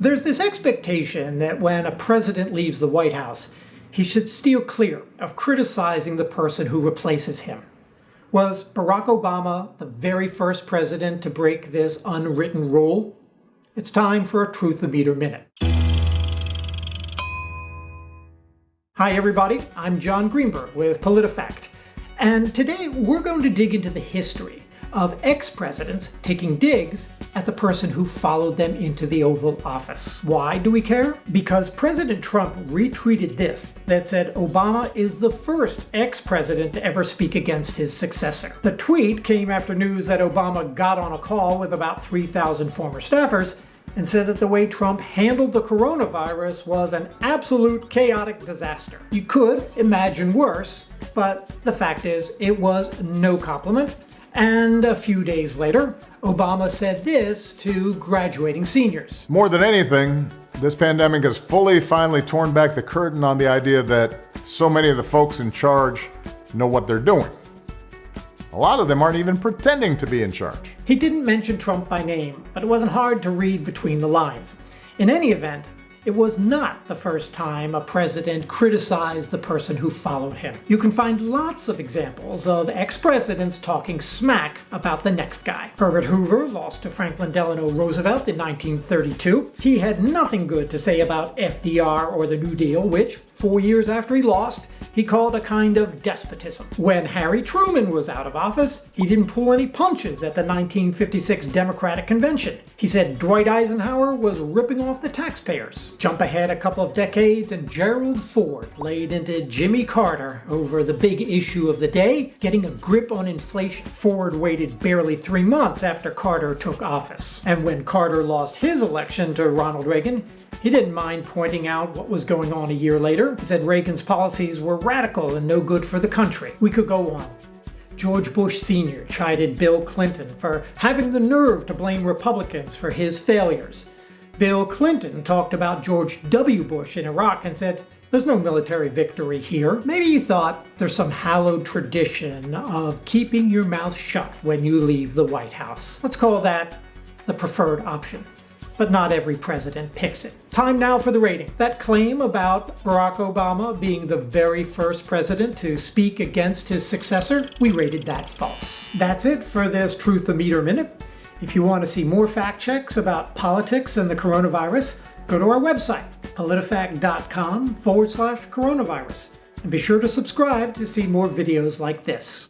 There's this expectation that when a president leaves the White House, he should steer clear of criticizing the person who replaces him. Was Barack Obama the very first president to break this unwritten rule? It's time for a Truth-O-Meter Minute. Hi everybody, I'm John Greenberg with PolitiFact, and today we're going to dig into the history of ex-presidents taking digs at the person who followed them into the Oval Office. Why do we care? Because President Trump retweeted this that said Obama is the first ex-president to ever speak against his successor. The tweet came after news that Obama got on a call with about 3,000 former staffers and said that the way Trump handled the coronavirus was an absolute chaotic disaster. You could imagine worse, but the fact is it was no compliment. And a few days later, Obama said this to graduating seniors. More than anything, this pandemic has finally torn back the curtain on the idea that so many of the folks in charge know what they're doing. A lot of them aren't even pretending to be in charge. He didn't mention Trump by name, but it wasn't hard to read between the lines. In any event, it was not the first time a president criticized the person who followed him. You can find lots of examples of ex-presidents talking smack about the next guy. Herbert Hoover lost to Franklin Delano Roosevelt in 1932. He had nothing good to say about FDR or the New Deal, which, 4 years after he lost, he called a kind of despotism. When Harry Truman was out of office, he didn't pull any punches at the 1956 Democratic Convention. He said Dwight Eisenhower was ripping off the taxpayers. Jump ahead a couple of decades and Gerald Ford laid into Jimmy Carter over the big issue of the day, getting a grip on inflation. Ford waited barely 3 months after Carter took office. And when Carter lost his election to Ronald Reagan, he didn't mind pointing out what was going on a year later. He said Reagan's policies were radical and no good for the country. We could go on. George Bush Sr. chided Bill Clinton for having the nerve to blame Republicans for his failures. Bill Clinton talked about George W. Bush in Iraq and said, "There's no military victory here." Maybe you thought there's some hallowed tradition of keeping your mouth shut when you leave the White House. Let's call that the preferred option. But not every president picks it. Time now for the rating. That claim about Barack Obama being the very first president to speak against his successor, we rated that false. That's it for this Truth-O-Meter Minute. If you want to see more fact checks about politics and the coronavirus, go to our website, PolitiFact.com/coronavirus. And be sure to subscribe to see more videos like this.